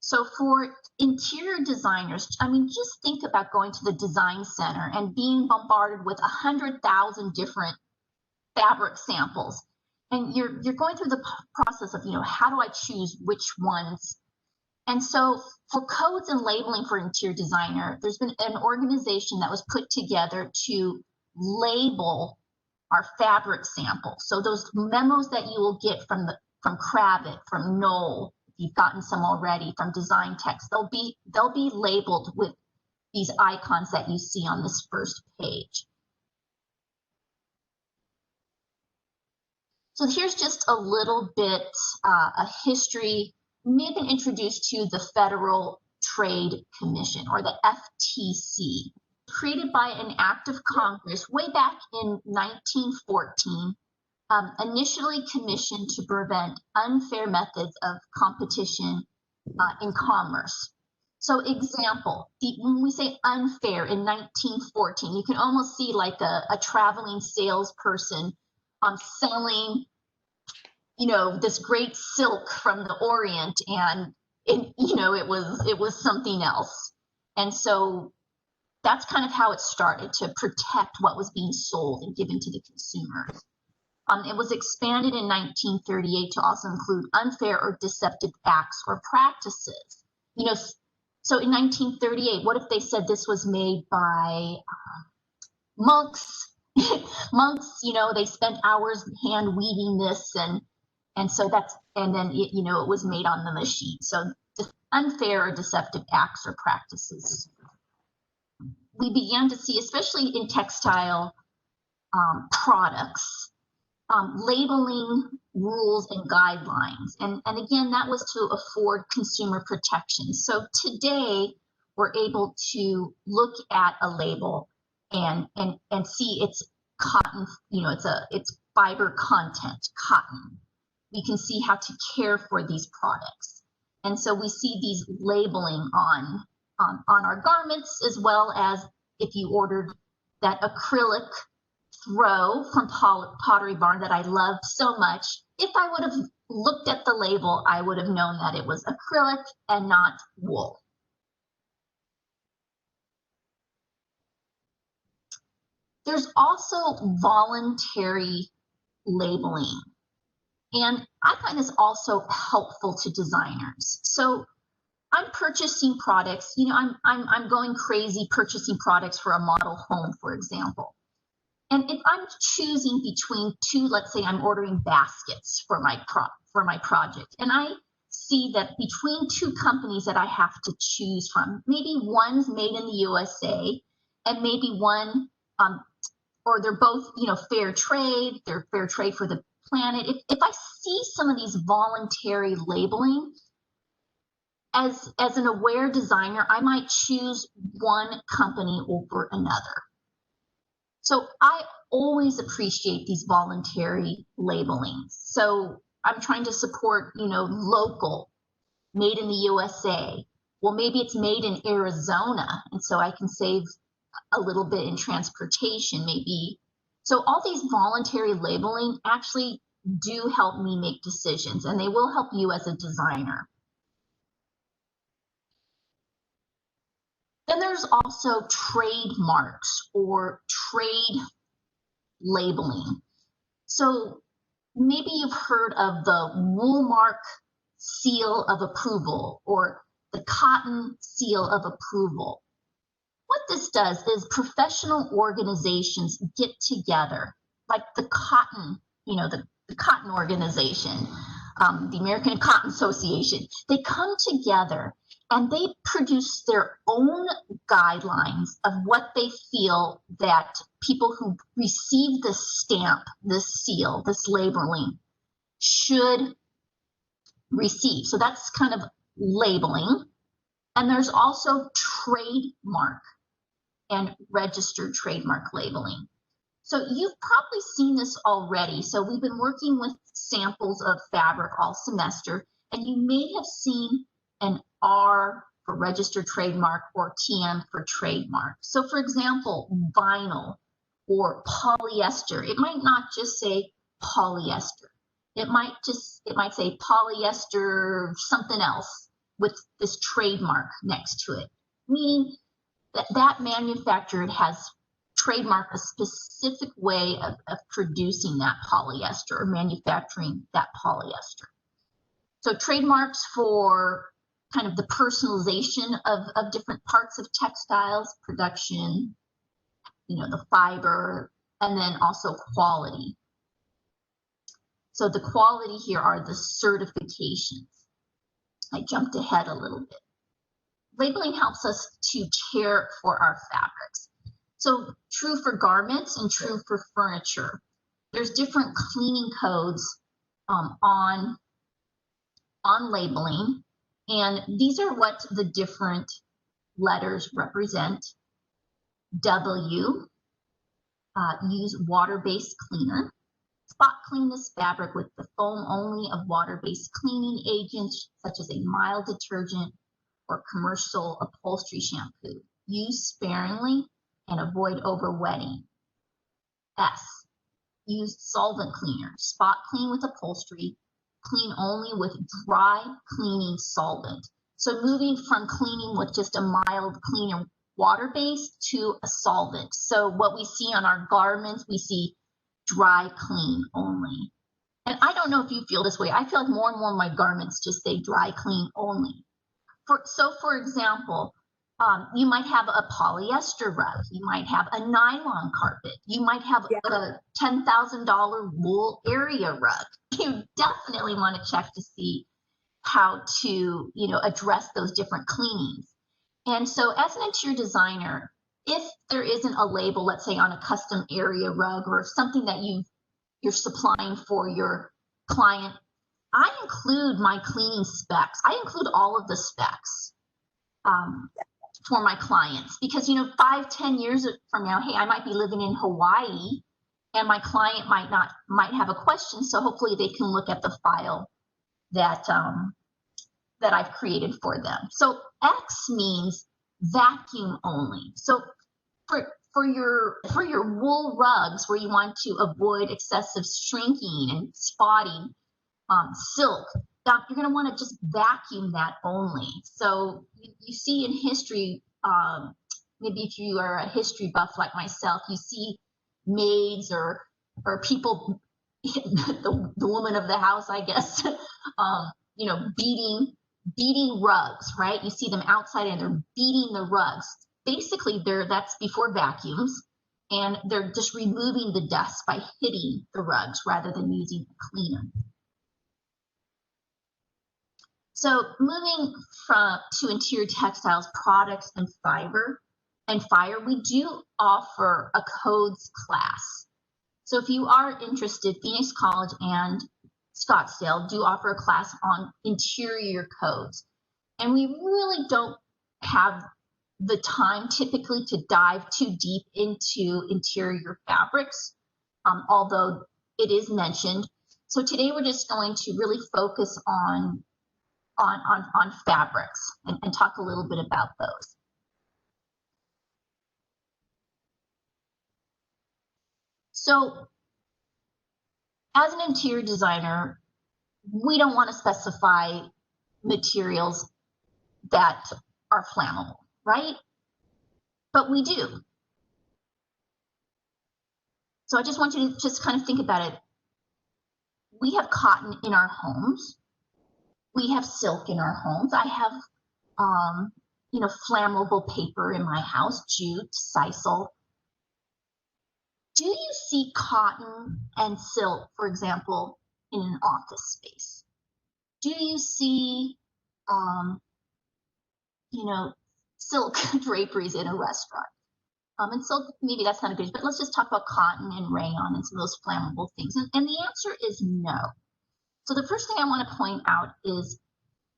So for interior designers, I mean, just think about going to the design center and being bombarded with 100,000 different fabric samples. And you're going through the process of, how do I choose which ones? And so for codes and labeling for interior designer, there's been an organization that was put together to label our fabric samples. So those memos that you will get from Kravet, from Knoll, if you've gotten some already, from Design Text, they'll be labeled with these icons that you see on this first page. So here's just a little bit a history. You may have been introduced to the Federal Trade Commission, or the FTC, created by an act of Congress way back in 1914, initially commissioned to prevent unfair methods of competition in commerce. So example, when we say unfair in 1914, you can almost see like a traveling salesperson selling, this great silk from the Orient, and it was something else. And so that's kind of how it started, to protect what was being sold and given to the consumers. It was expanded in 1938 to also include unfair or deceptive acts or practices. So in 1938, what if they said this was made by monks? Monks, they spent hours hand weaving this, and so then it was made on the machine. So unfair or deceptive acts or practices. We began to see, especially in textile products, labeling rules and guidelines. And again, that was to afford consumer protection. So today, we're able to look at a label and see it's cotton, it's fiber content, cotton. We can see how to care for these products. And so we see these labeling on our garments, as well as if you ordered that acrylic throw from Pottery Barn that I love so much, if I would have looked at the label, I would have known that it was acrylic and not wool. There's also voluntary labeling, and I find this also helpful to designers. So I'm purchasing products, I'm going crazy purchasing products for a model home, for example. And if I'm choosing between two, let's say I'm ordering baskets for my project, and I see that between two companies that I have to choose from, maybe one's made in the USA, and maybe one, or they're both, fair trade, they're fair trade for the planet. If I see some of these voluntary labeling, as an aware designer, I might choose one company over another. So I always appreciate these voluntary labelings. So I'm trying to support, local, made in the USA. Well, maybe it's made in Arizona, and so I can save a little bit in transportation, maybe. So all these voluntary labeling actually do help me make decisions, and they will help you as a designer. Then there's also trademarks or trade labeling. So maybe you've heard of the Woolmark seal of approval or the cotton seal of approval. What this does is professional organizations get together, like the cotton, the cotton organization, the American Cotton Association. They come together and they produce their own guidelines of what they feel that people who receive this stamp, this seal, this labeling should receive. So that's kind of labeling. And there's also trademark and registered trademark labeling. So you've probably seen this already. So we've been working with samples of fabric all semester, and you may have seen an R for registered trademark or TM for trademark. So for example, vinyl or polyester, it might not just say polyester. It might say polyester something else. with this trademark next to it, meaning that that manufacturer has trademarked a specific way of producing that polyester or manufacturing that polyester. So trademarks for kind of the personalization of different parts of textiles, production, the fiber, and then also quality. So the quality here are the certifications. I jumped ahead a little bit. Labeling helps us to care for our fabrics. So true for garments and true for furniture. There's different cleaning codes on labeling, and these are what the different letters represent. W, use water-based cleaner. Spot clean this fabric with the foam only of water-based cleaning agents such as a mild detergent or commercial upholstery shampoo. Use sparingly and avoid overwetting. S, use solvent cleaner. Spot clean with upholstery. Clean only with dry cleaning solvent. So moving from cleaning with just a mild cleaner water-based to a solvent. So what we see on our garments, we see dry clean only. And I don't know if you feel this way. I feel like more and more of my garments just say dry clean only. For example, you might have a polyester rug. You might have a nylon carpet. You might have a $10,000 wool area rug. You definitely want to check to see how to, address those different cleanings. And so as an interior designer, if there isn't a label, let's say on a custom area rug or something that you're supplying for your client, I include my cleaning specs. I include all of the specs for my clients because, 5-10 years from now, hey, I might be living in Hawaii and my client might have a question. So hopefully they can look at the file that I've created for them. So X means vacuum only. So for your wool rugs where you want to avoid excessive shrinking and spotting, silk, you're going to want to just vacuum that only. So you see in history, maybe if you are a history buff like myself, you see maids or people, the woman of the house, I guess, beating rugs, right? You see them outside and they're beating the rugs. Basically, that's before vacuums, and they're just removing the dust by hitting the rugs rather than using a cleaner. So moving to interior textiles, products, and fire, we do offer a codes class. So if you are interested, Phoenix College and Scottsdale do offer a class on interior codes. And we really don't have the time typically to dive too deep into interior fabrics, although it is mentioned. So today we're just going to really focus on fabrics and talk a little bit about those. So as an interior designer, we don't want to specify materials that are flammable, right? But we do. So I just want you to just kind of think about it. We have cotton in our homes. We have silk in our homes. I have, flammable paper in my house, jute, sisal. Do you see cotton and silk, for example, in an office space? Do you see, silk draperies in a restaurant? And silk, maybe that's not a good, but let's just talk about cotton and rayon and some of those flammable things. And the answer is no. So the first thing I want to point out is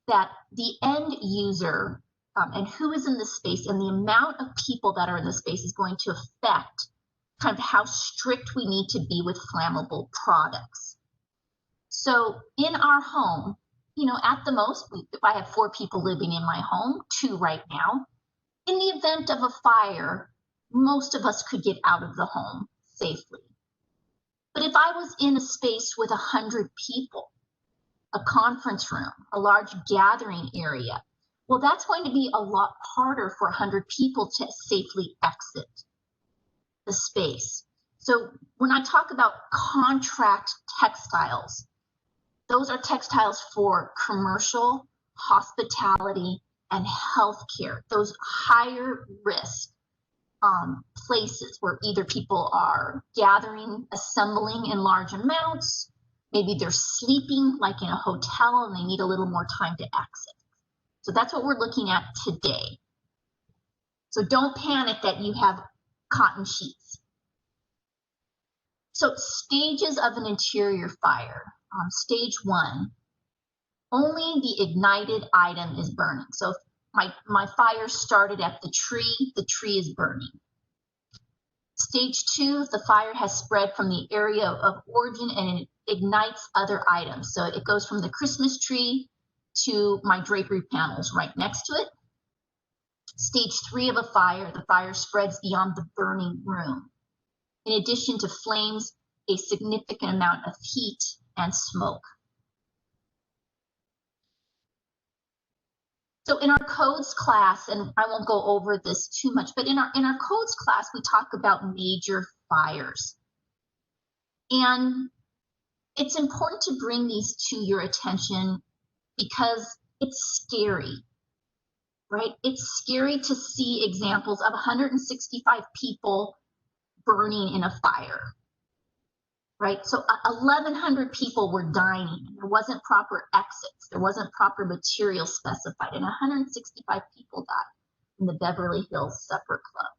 that the end user and who is in the space and the amount of people that are in the space is going to affect kind of how strict we need to be with flammable products. So in our home, at the most, if I have 4 people living in my home, 2 right now, in the event of a fire, most of us could get out of the home safely. But if I was in a space with 100 people, a conference room, a large gathering area, Well, that's going to be a lot harder for 100 people to safely exit the space. So when I talk about contract textiles, those are textiles for commercial, hospitality, and healthcare, those higher risk places where either people are gathering, assembling in large amounts, maybe they're sleeping like in a hotel and they need a little more time to exit. So that's what we're looking at today. So don't panic that you have cotton sheets. So stages of an interior fire. Stage 1, only the ignited item is burning. So if my fire started at the tree is burning. Stage 2, the fire has spread from the area of origin and it ignites other items. So it goes from the Christmas tree to my drapery panels right next to it. Stage 3 of a fire, the fire spreads beyond the burning room. In addition to flames, a significant amount of heat and smoke. So in our codes class, and I won't go over this too much, but in our codes class, we talk about major fires. And it's important to bring these to your attention because it's scary, right? It's scary to see examples of 165 people burning in a fire, right? So 1,100 people were dying. There wasn't proper exits. There wasn't proper material specified, and 165 people died in the Beverly Hills Supper Club.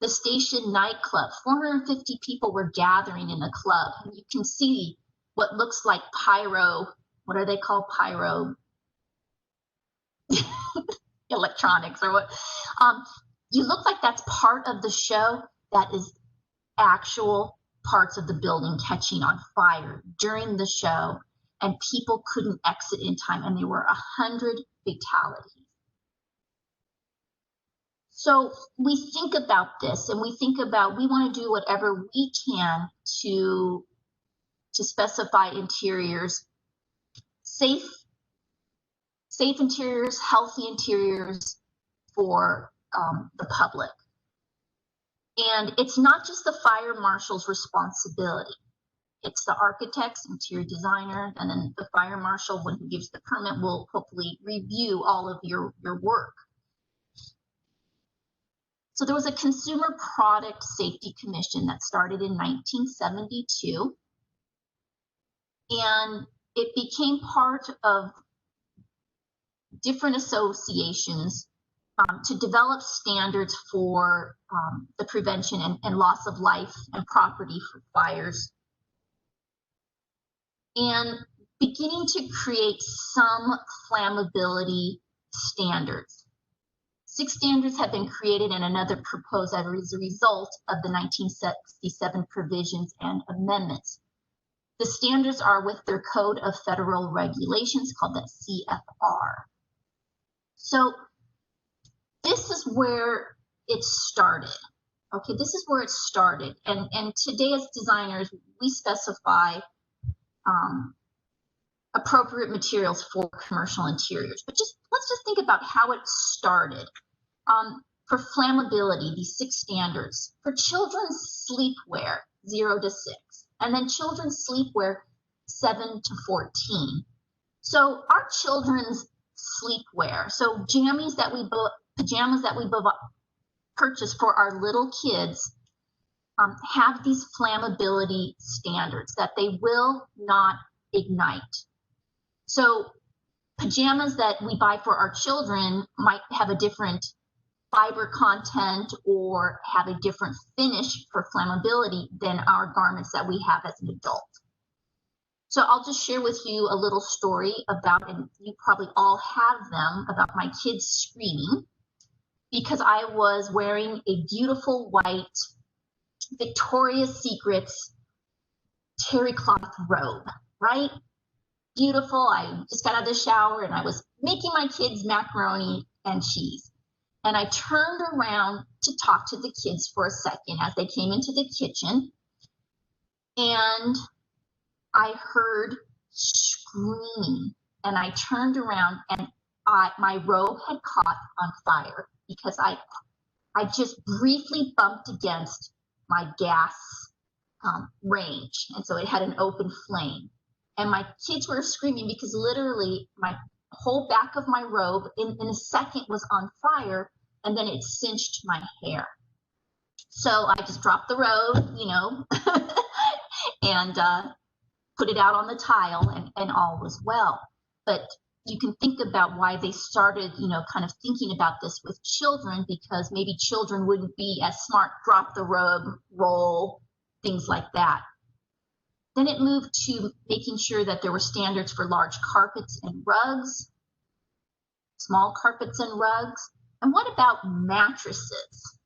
The Station nightclub, 450 people were gathering in the club, and you can see what looks like pyro. What are they called? Pyro electronics or what? You look like that's part of the show. That is actual parts of the building catching on fire during the show, and people couldn't exit in time, and there were 100 fatalities. So we think about this, and we think about, we want to do whatever we can to specify interiors, safe interiors, healthy interiors for the public. And it's not just the fire marshal's responsibility. It's the architect's, interior designer, and then the fire marshal, when he gives the permit, will hopefully review all of your work. So there was a Consumer Product Safety Commission that started in 1972. And it became part of different associations to develop standards for the prevention and loss of life and property for fires, and beginning to create some flammability standards. 6 standards have been created and another proposed as a result of the 1967 provisions and amendments. The standards are with their Code of Federal Regulations called the CFR. So this is where it started. Okay, this is where it started. And today as designers, we specify appropriate materials for commercial interiors. But let's just think about how it started. For flammability, these 6 standards. For children's sleepwear, 0 to 6. And then children's sleepwear, 7 to 14. So our children's sleepwear, so pajamas that we purchase for our little kids, have these flammability standards that they will not ignite. So pajamas that we buy for our children might have a different fiber content or have a different finish for flammability than our garments that we have as an adult. So I'll just share with you a little story about, and you probably all have them, about my kids screaming because I was wearing a beautiful white Victoria's Secret's terry cloth robe, right? Beautiful. I just got out of the shower and I was making my kids macaroni and cheese. And I turned around to talk to the kids for a second as they came into the kitchen. And I heard screaming and I turned around and my robe had caught on fire because I just briefly bumped against my gas range, and so it had an open flame. And my kids were screaming because literally my whole back of my robe in a second was on fire, and then it cinched my hair. So I just dropped the robe, you know, and put it out on the tile, and all was well. But you can think about why they started, you know, kind of thinking about this with children, because maybe children wouldn't be as smart, drop the robe, roll, things like that. Then it moved to making sure that there were standards for large carpets and rugs, small carpets and rugs. And what about mattresses?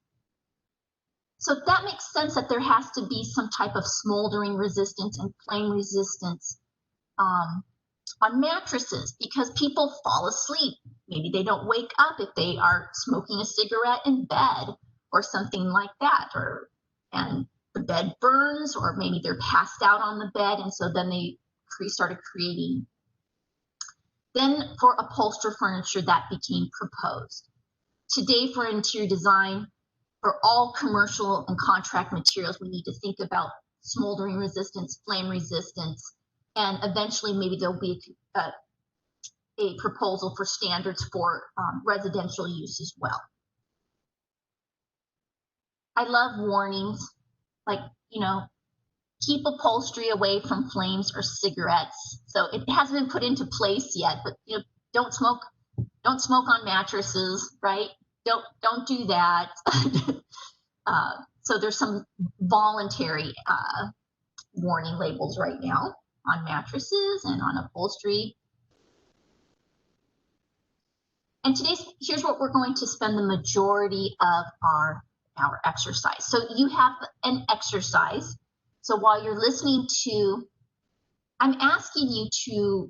So that makes sense that there has to be some type of smoldering resistance and flame resistance on mattresses, because people fall asleep. Maybe they don't wake up if they are smoking a cigarette in bed or something like that, and the bed burns, or maybe they're passed out on the bed, and so then they started creating. Then for upholstered furniture, that became proposed. Today for interior design, for all commercial and contract materials, we need to think about smoldering resistance, flame resistance, and eventually maybe there'll be a proposal for standards for residential use as well. I love warnings, like, you know, keep upholstery away from flames or cigarettes. So it hasn't been put into place yet, but you know, don't smoke on mattresses, right? Don't do that. So there's some voluntary warning labels right now on mattresses and on upholstery. And here's what we're going to spend the majority of our exercise. So you have an exercise. So while you're listening to, I'm asking you to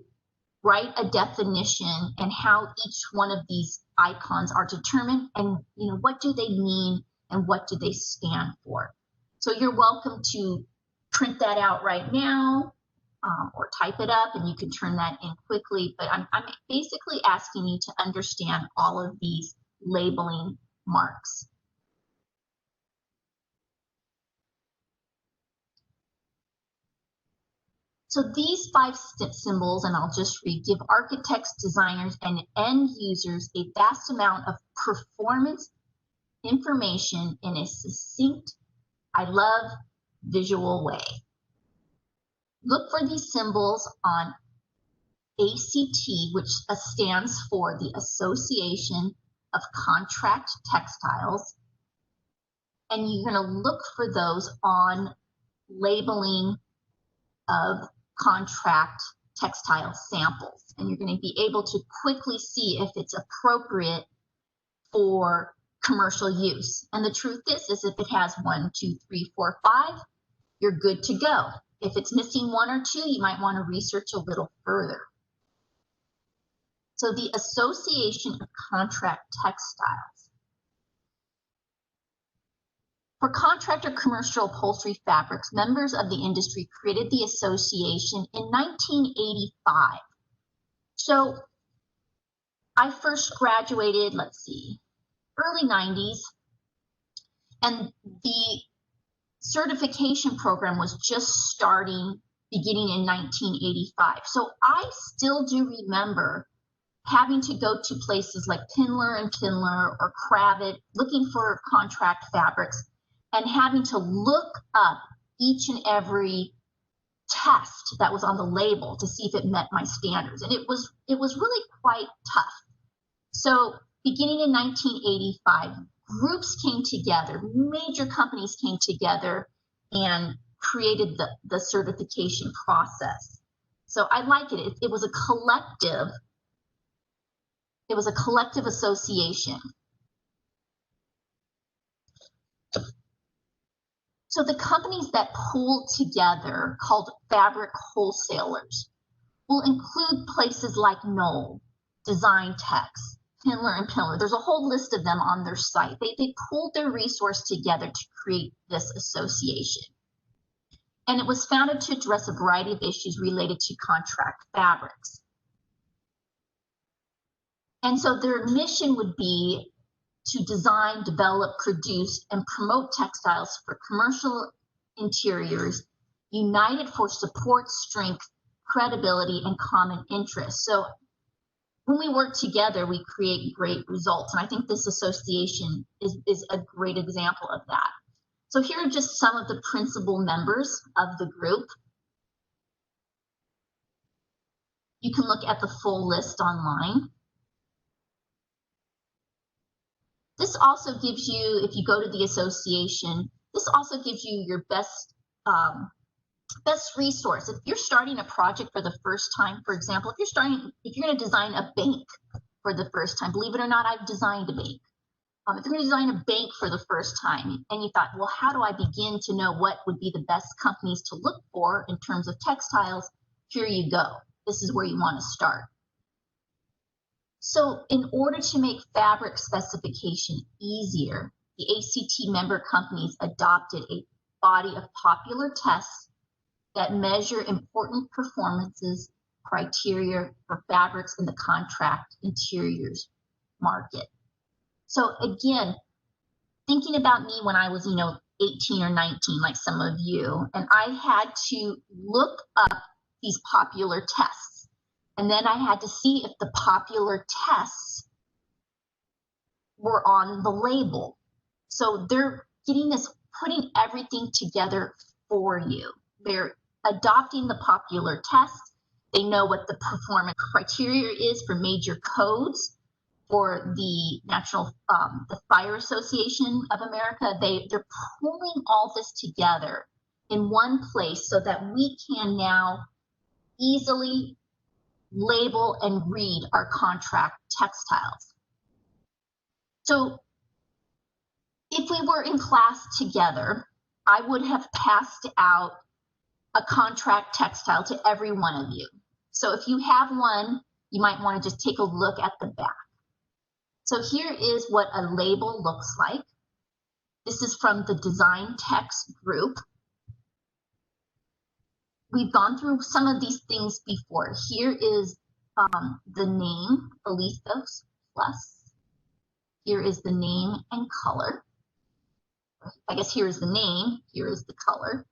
write a definition and how each one of these icons are determined, and you know, what do they mean and what do they stand for. So you're welcome to print that out right now or type it up, and you can turn that in quickly. But I'm basically asking you to understand all of these labeling marks. So these 5 symbols, and I'll just read, give architects, designers, and end users a vast amount of performance information in a succinct, I love, visual way. Look for these symbols on ACT, which stands for the Association of Contract Textiles, and you're going to look for those on labeling of contract textile samples, and you're going to be able to quickly see if it's appropriate for commercial use. And the truth is if it has 1, 2, 3, 4, 5, you're good to go. If it's missing 1 or 2, you might want to research a little further. So the Association of Contract Textiles. For contract or commercial upholstery fabrics, members of the industry created the association in 1985. So I first graduated, let's see, early 90s, and the certification program was just starting, beginning in 1985. So I still do remember having to go to places like Pindler and Pindler or Kravet, looking for contract fabrics, and having to look up each and every test that was on the label to see if it met my standards. And it was really quite tough. So beginning in 1985, groups came together, major companies came together and created the certification process. So I like it. It was a collective. It was a collective association. So the companies that pooled together, called fabric wholesalers, will include places like Knoll, Design Tex, Pindler and Pindler. There's a whole list of them on their site. They pooled their resources together to create this association. And it was founded to address a variety of issues related to contract fabrics. And so their mission would be to design, develop, produce, and promote textiles for commercial interiors, united for support, strength, credibility, and common interest. So when we work together, we create great results. And I think this association is a great example of that. So here are just some of the principal members of the group. You can look at the full list online. This also gives you, if you go to the association, this also gives you your best resource. If you're starting a project for the first time, for example, if you're going to design a bank for the first time, believe it or not, I've designed a bank. If you're going to design a bank for the first time and you thought, well, how do I begin to know what would be the best companies to look for in terms of textiles? Here you go. This is where you want to start. So in order to make fabric specification easier, the ACT member companies adopted a body of popular tests that measure important performances criteria for fabrics in the contract interiors market. So again, thinking about me when I was, 18 or 19, like some of you, and I had to look up these popular tests. And then I had to see if the popular tests were on the label. So they're getting this, putting everything together for you. They're adopting the popular tests. They know what the performance criteria is for major codes for the the Fire Association of America. They're pulling all this together in one place so that we can now easily label and read our contract textiles. So if we were in class together, I would have passed out a contract textile to every one of you. So if you have one, you might want to just take a look at the back. So here is what a label looks like. This is from the Design Text group. We've gone through some of these things before. Here is the name, Alethos Plus. Here is the name and color. I guess here is the name, here is the color.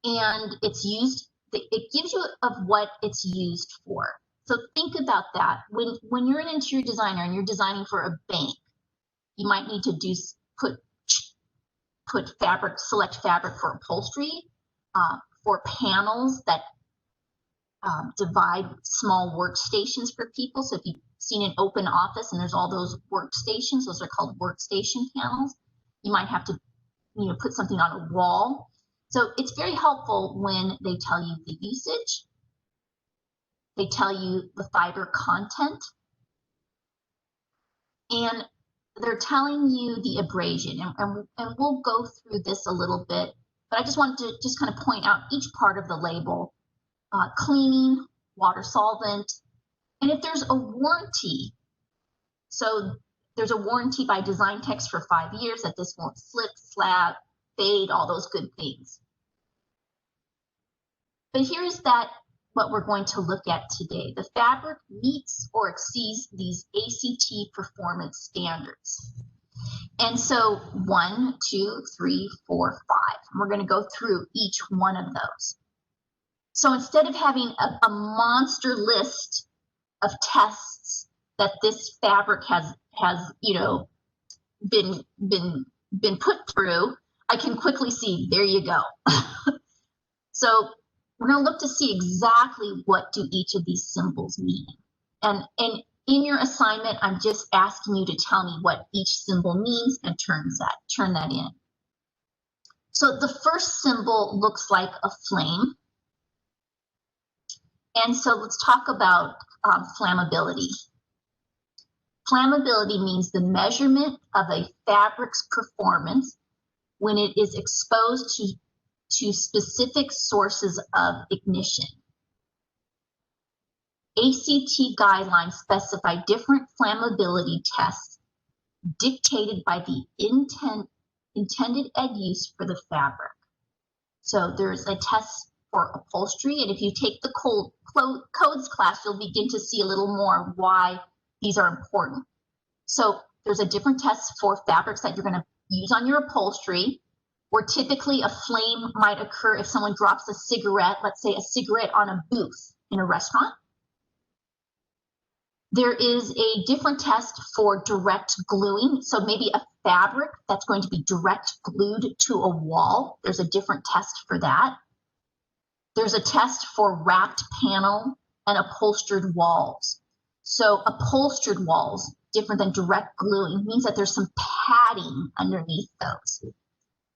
And it's used, it gives you of what it's used for. So think about that. When you're an interior designer and you're designing for a bank, you might need to put fabric, select fabric for upholstery, for panels that divide small workstations for people. So if you've seen an open office and there's all those workstations, those are called workstation panels. You might have to, put something on a wall. So it's very helpful when they tell you the usage, they tell you the fiber content, and they're telling you the abrasion. And we'll go through this a little bit, but I just wanted to just kind of point out each part of the label. Cleaning, water solvent, and if there's a warranty, so there's a warranty by Design Text for 5 years that this won't slip, slab, fade, all those good things. But here's what we're going to look at today. The fabric meets or exceeds these ACT performance standards. And so 1, 2, 3, 4, 5. We're going to go through each one of those. So instead of having a monster list of tests that this fabric has been put through, I can quickly see, there you go. So we're going to look to see exactly what do each of these symbols mean. And in your assignment, I'm just asking you to tell me what each symbol means and turn that in. So the first symbol looks like a flame. And so let's talk about flammability. Flammability means the measurement of a fabric's performance when it is exposed to specific sources of ignition. ACT guidelines specify different flammability tests dictated by the intended end use for the fabric. So there's a test for upholstery, and if you take the codes class, you'll begin to see a little more why these are important. So there's a different test for fabrics that you're going to use on your upholstery, where typically a flame might occur if someone drops a cigarette, let's say a cigarette on a booth in a restaurant. There is a different test for direct gluing. So maybe a fabric that's going to be direct glued to a wall. There's a different test for that. There's a test for wrapped panel and upholstered walls. So upholstered walls, different than direct gluing, means that there's some padding underneath those.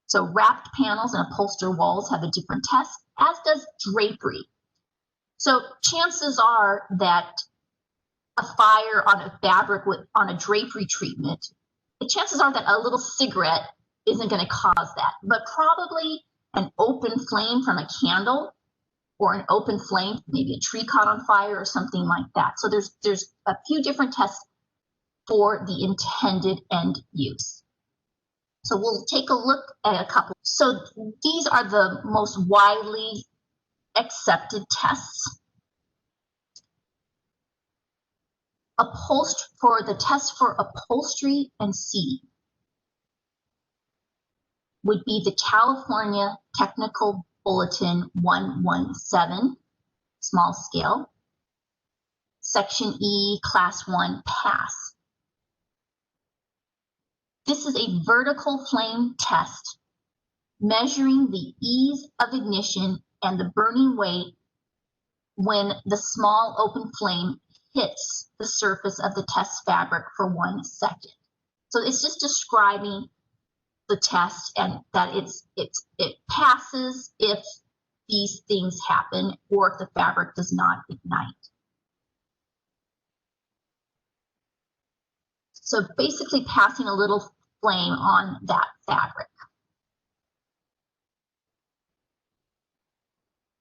So wrapped panels and upholstered walls have a different test, as does drapery. So chances are that a fire on a fabric on a drapery treatment, the chances are that a little cigarette isn't going to cause that, but probably an open flame from a candle or an open flame, maybe a tree caught on fire or something like that. So there's a few different tests for the intended end use. So we'll take a look at a couple. So these are the most widely accepted tests. For the test for upholstery and seating would be the California Technical Bulletin 117, small scale, Section E, Class 1 pass. This is a vertical flame test measuring the ease of ignition and the burning weight when the small open flame hits the surface of the test fabric for 1 second. So it's just describing the test and that it passes if these things happen or if the fabric does not ignite. So basically passing a little flame on that fabric.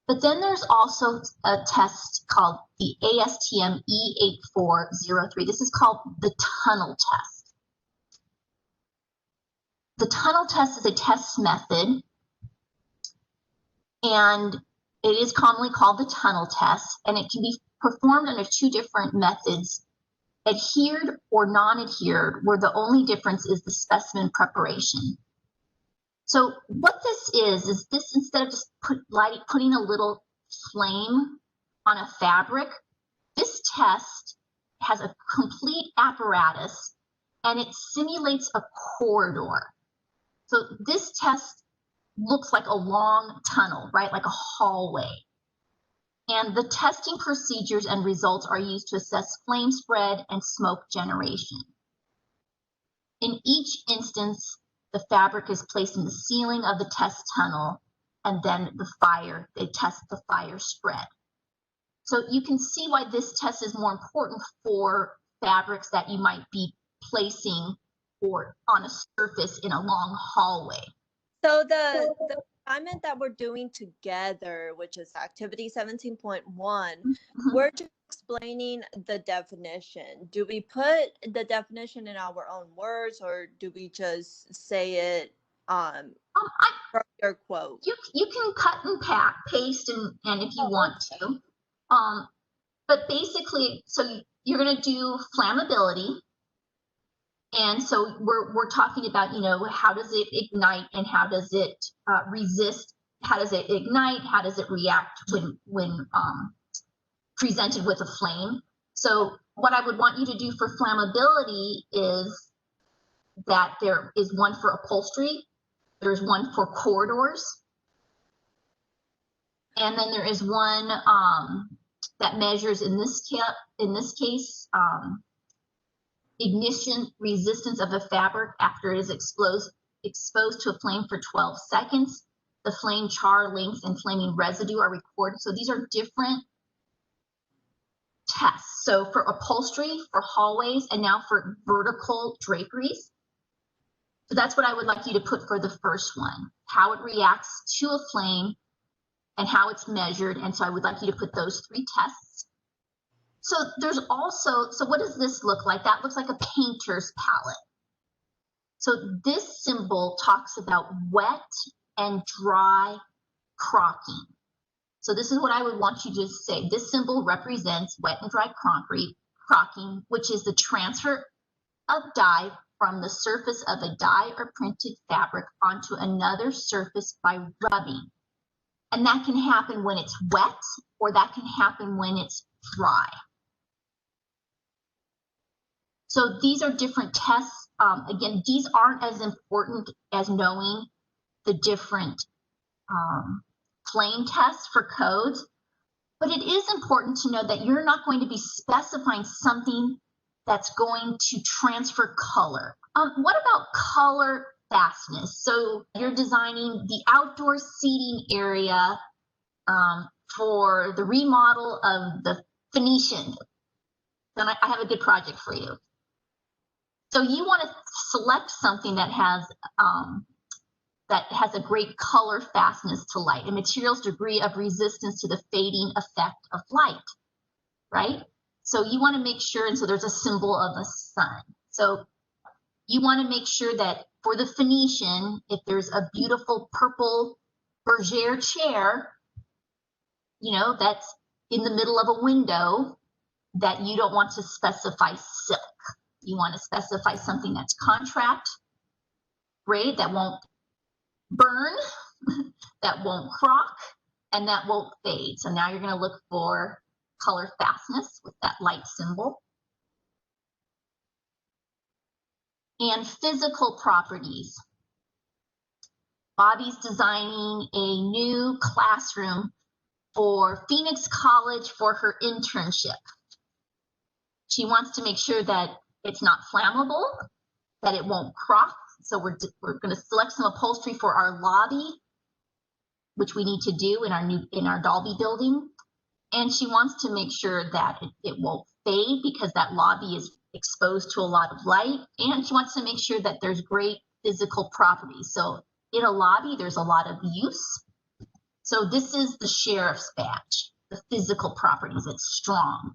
But then there's also a test called the ASTM E8403. This is called the tunnel test. The tunnel test is a test method, and it is commonly called the tunnel test, and it can be performed under 2 different methods, adhered or non-adhered, where the only difference is the specimen preparation. So what this is this, instead of just putting a little flame on a fabric, this test has a complete apparatus and it simulates a corridor. So this test looks like a long tunnel, right? Like a hallway. And the testing procedures and results are used to assess flame spread and smoke generation. In each instance, the fabric is placed in the ceiling of the test tunnel, and then they test the fire spread. So you can see why this test is more important for fabrics that you might be placing or on a surface in a long hallway. So the assignment that we're doing together, which is activity 17.1, we're just explaining the definition. Do we put the definition in our own words, or do we just say it from your quote? You can cut and paste and if you want to. But basically, so you're going to do flammability. And so we're talking about, how does it ignite and how does it resist? How does it ignite? How does it react when presented with a flame? So what I would want you to do for flammability is that there is one for upholstery, there's one for corridors, and then there is one that measures in this case ignition resistance of the fabric after it is exposed to a flame for 12 seconds. The flame char length and flaming residue are recorded. So these are different tests. So for upholstery, for hallways, and now for vertical draperies. So that's what I would like you to put for the first one, how it reacts to a flame and how it's measured. And so I would like you to put those 3 tests. So there's also, so what does this look like? That looks like a painter's palette. So this symbol talks about wet and dry crocking. So this is what I would want you to say. This symbol represents wet and dry concrete, crocking, which is the transfer of dye from the surface of a dye or printed fabric onto another surface by rubbing. And that can happen when it's wet, or that can happen when it's dry. So these are different tests. Again, these aren't as important as knowing the different flame tests for codes, but it is important to know that you're not going to be specifying something that's going to transfer color. What about color fastness? So you're designing the outdoor seating area for the remodel of the Phoenician. Then I have a good project for you. So you want to select something that has a great color fastness to light, a material's degree of resistance to the fading effect of light, right? So you want to make sure, and so there's a symbol of a sun. So you want to make sure that for the Phoenician, if there's a beautiful purple bergère chair, you know, that's in the middle of a window, that you don't want to specify silk. You want to specify something that's contract grade, that won't burn, that won't crock, and that won't fade. So now you're going to look for color fastness with that light symbol. And physical properties. Bobby's designing a new classroom for Phoenix College for her internship. She wants to make sure that it's not flammable, that it won't crock. So we're going to select some upholstery for our lobby, which we need to do in our Dalby building. And she wants to make sure that it won't fade because that lobby is exposed to a lot of light. And she wants to make sure that there's great physical properties. So in a lobby, there's a lot of use. So this is the sheriff's badge, the physical properties. It's strong.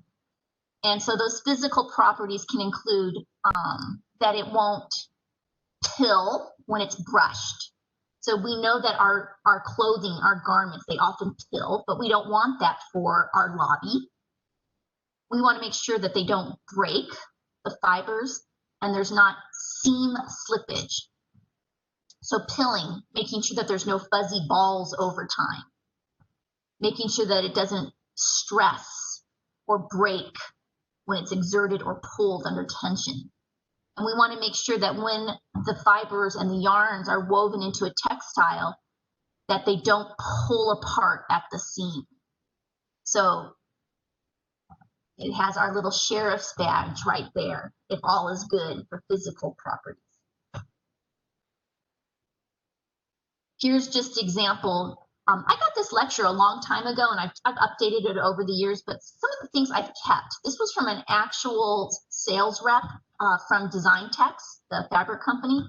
And so those physical properties can include that it won't pill when it's brushed. So we know that our clothing, our garments, they often pill, but we don't want that for our lobby. We want to make sure that they don't break the fibers and there's not seam slippage. So pilling, making sure that there's no fuzzy balls over time, making sure that it doesn't stress or break when it's exerted or pulled under tension. And we want to make sure that when the fibers and the yarns are woven into a textile, that they don't pull apart at the seam. So it has our little sheriff's badge right there, if all is good for physical properties. Here's just example. I got this lecture a long time ago, and I've updated it over the years, but some of the things I've kept. This was from an actual sales rep from Design Tex, the fabric company,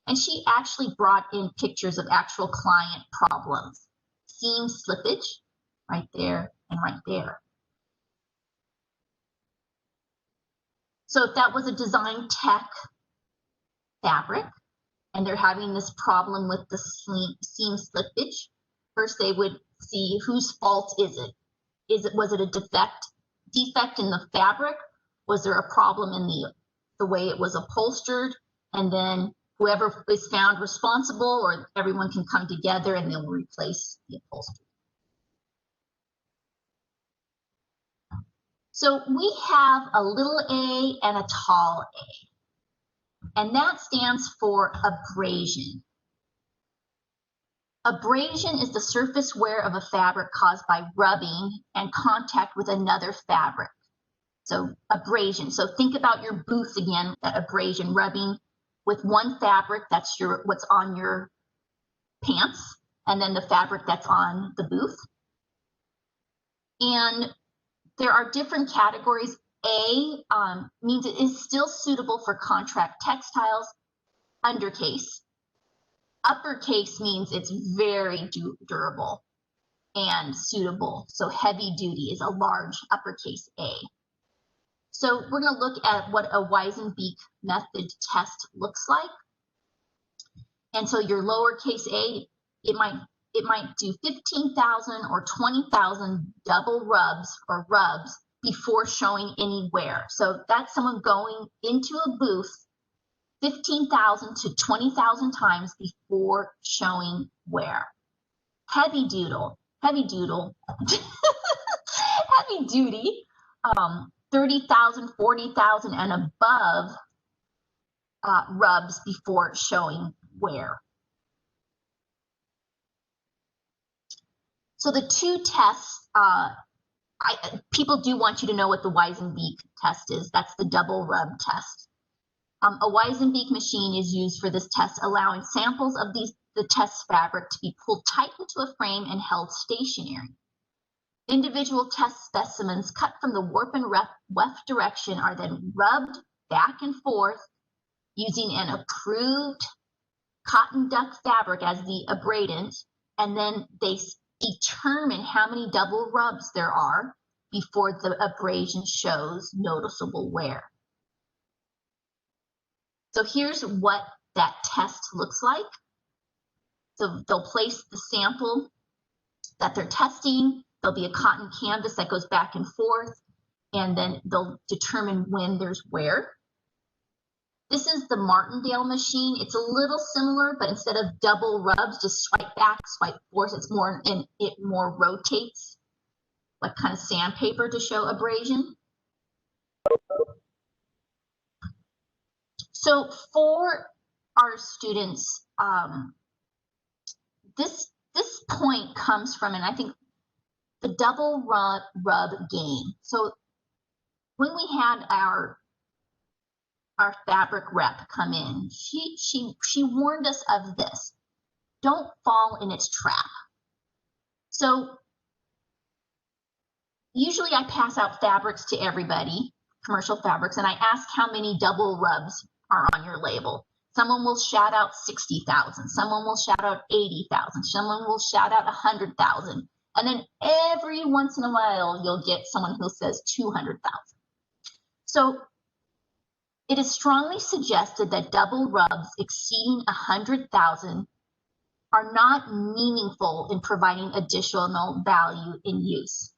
and she actually brought in pictures of actual client problems. Seam slippage, right there and right there. So if that was a Design Tech fabric, and they're having this problem with the seam slippage, first they would see whose fault is it? Was it a defect in the fabric? Was there a problem in the way it was upholstered? And then whoever is found responsible, or everyone can come together and they'll replace the upholstery. So we have a little a and a tall a, and that stands for abrasion. Abrasion is the surface wear of a fabric caused by rubbing and contact with another fabric. So abrasion. So think about your booth again, that abrasion, rubbing with one fabric, that's what's on your pants, and then the fabric that's on the booth. And there are different categories. A means it is still suitable for contract textiles. Undercase. Uppercase means it's very durable and suitable. So heavy duty is a large uppercase A. So we're going to look at what a Weizenbeek method test looks like. And so your lowercase a, it might it might do 15,000 or 20,000 double rubs or rubs before showing any wear. So that's someone going into a booth 15,000 to 20,000 times before showing wear. Heavy doodle, heavy duty, 30,000, 40,000 and above rubs before showing wear. So the two tests, people do want you to know what the Weizenbeek test is. That's the double rub test. A Weizenbeek machine is used for this test, allowing samples of the test fabric to be pulled tight into a frame and held stationary. Individual test specimens cut from the warp and weft direction are then rubbed back and forth using an approved cotton duck fabric as the abradant, and then they determine how many double rubs there are before the abrasion shows noticeable wear. So here's what that test looks like. So they'll place the sample that they're testing. There'll be a cotton canvas that goes back and forth, and then they'll determine when there's wear. This is the Martindale machine. It's a little similar, but instead of double rubs, just swipe back, swipe forth. It's more, and it more rotates, like kind of sandpaper to show abrasion. So for our students, this point comes from, and I think the double rub game. So when we had our fabric rep come in, she warned us of this. Don't fall in its trap. So usually I pass out fabrics to everybody, commercial fabrics, and I ask how many double rubs are on your label. Someone will shout out 60,000, someone will shout out 80,000, someone will shout out 100,000. And then every once in a while, you'll get someone who says 200,000. So it is strongly suggested that double rubs exceeding 100,000 are not meaningful in providing additional value in use.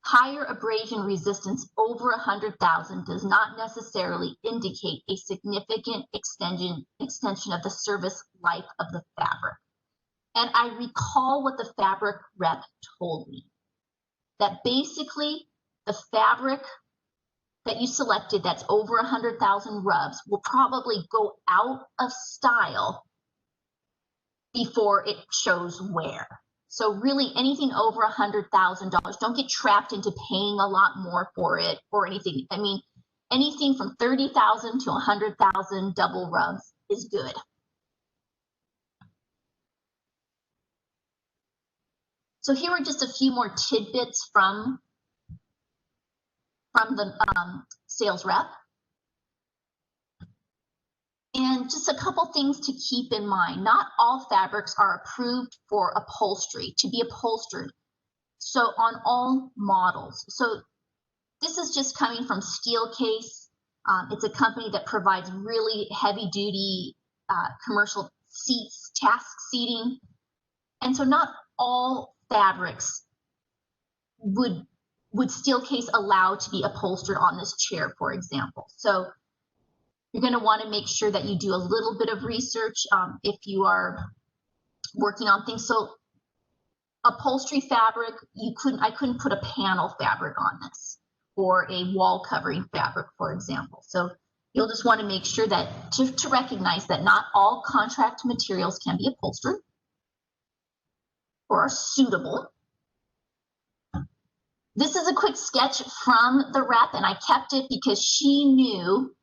Higher abrasion resistance over 100,000 does not necessarily indicate a significant extension of the service life of the fabric. And I recall what the fabric rep told me, that basically the fabric that you selected that's over 100,000 rubs will probably go out of style before it shows wear. So really anything over $100,000, don't get trapped into paying a lot more for it or anything. I mean, anything from 30,000 to 100,000 double rubs is good. So here are just a few more tidbits from the sales rep. And just a couple things to keep in mind. Not all fabrics are approved for upholstery, to be upholstered. So on all models. So this is just coming from Steelcase. It's a company that provides really heavy duty commercial seats, task seating. And so not all fabrics would Steelcase allow to be upholstered on this chair, for example. So you're going to want to make sure that you do a little bit of research if you are working on things. So upholstery fabric, I couldn't put a panel fabric on this, or a wall covering fabric, for example. So you'll just want to make sure that to recognize that not all contract materials can be upholstered or are suitable. This is a quick sketch from the rep, and I kept it because she knew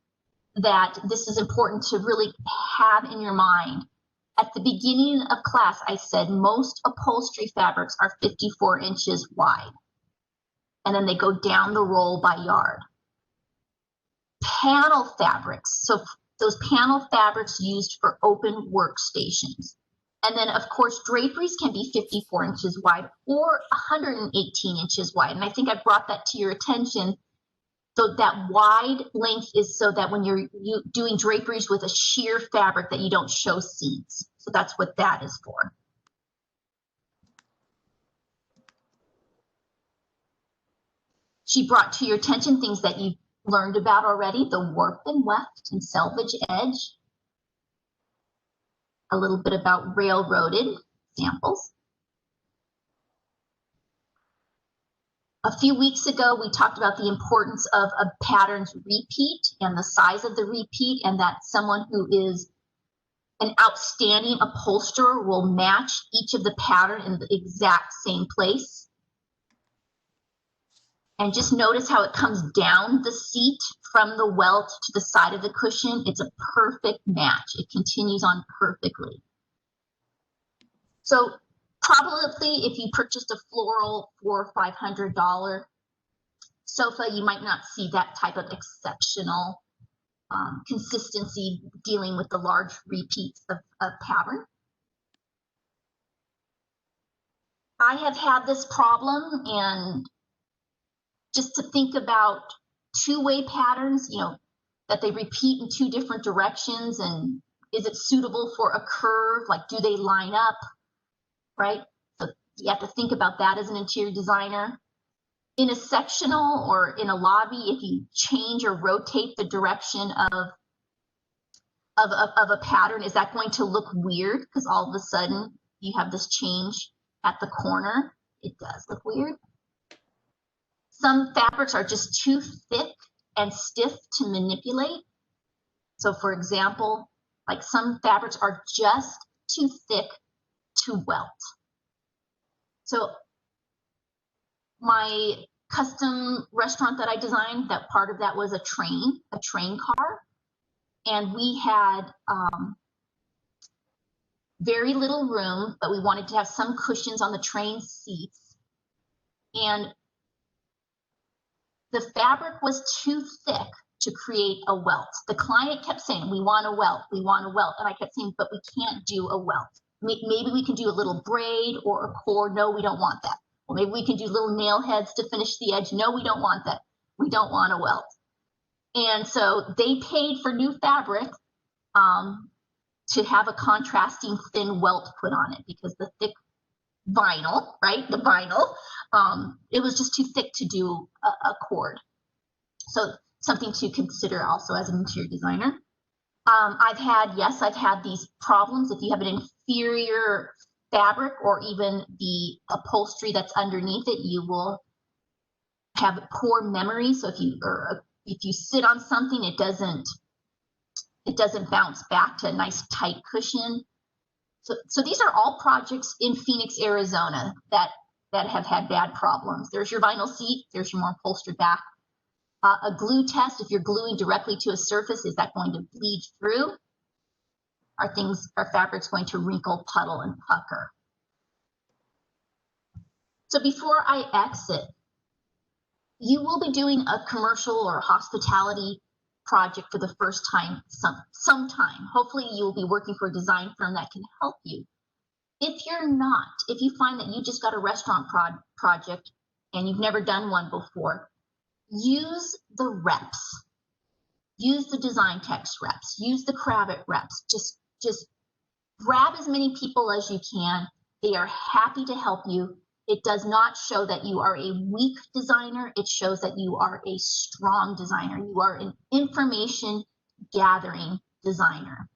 that this is important to really have in your mind. At the beginning of class, I said most upholstery fabrics are 54 inches wide, and then they go down the roll by yard. Panel fabrics, so those panel fabrics used for open workstations. And then, of course, draperies can be 54 inches wide or 118 inches wide. And I think I brought that to your attention. So that wide length is so that when you're doing draperies with a sheer fabric that you don't show seams. So that's what that is for. She brought to your attention things that you've learned about already, the warp and weft and selvage edge, a little bit about railroaded samples. A few weeks ago, we talked about the importance of a pattern's repeat and the size of the repeat, and that someone who is an outstanding upholsterer will match each of the pattern in the exact same place. And just notice how it comes down the seat from the welt to the side of the cushion. It's a perfect match. It continues on perfectly. So probably if you purchased a floral $400 or $500 sofa, you might not see that type of exceptional consistency dealing with the large repeats of pattern. I have had this problem, and just to think about two-way patterns, you know, that they repeat in two different directions, and is it suitable for a curve? Like, do they line up, right? So you have to think about that as an interior designer. In a sectional or in a lobby, if you change or rotate the direction of a pattern, is that going to look weird? Because all of a sudden you have this change at the corner. It does look weird. Some fabrics are just too thick and stiff to manipulate. So for example, like some fabrics are just too thick to welt. So my custom restaurant that I designed, that part of that was a train car. And we had very little room, but we wanted to have some cushions on the train seats. And the fabric was too thick to create a welt. The client kept saying, we want a welt, we want a welt. And I kept saying, but we can't do a welt. Maybe we can do a little braid or a cord. No, we don't want that. Well, maybe we can do little nail heads to finish the edge. No, we don't want that. We don't want a welt. And so they paid for new fabric to have a contrasting thin welt put on it, because the thick vinyl, right? The vinyl, it was just too thick to do a cord. So something to consider also as an interior designer. I've had these problems. If you have an inferior fabric or even the upholstery that's underneath it, you will have poor memory. So if you sit on something, it doesn't bounce back to a nice tight cushion. So these are all projects in Phoenix, Arizona that have had bad problems. There's your vinyl seat, there's your more upholstered back. A glue test, if you're gluing directly to a surface, is that going to bleed through? Are fabrics going to wrinkle, puddle, and pucker? So before I exit, you will be doing a commercial or hospitality project for the first time sometime. Hopefully you will be working for a design firm that can help you. If you're not, if you find that you just got a restaurant project and you've never done one before, use the reps. Use the design text reps. Use the Kravet reps. Just grab as many people as you can. They are happy to help you. It does not show that you are a weak designer. It shows that you are a strong designer. You are an information gathering designer.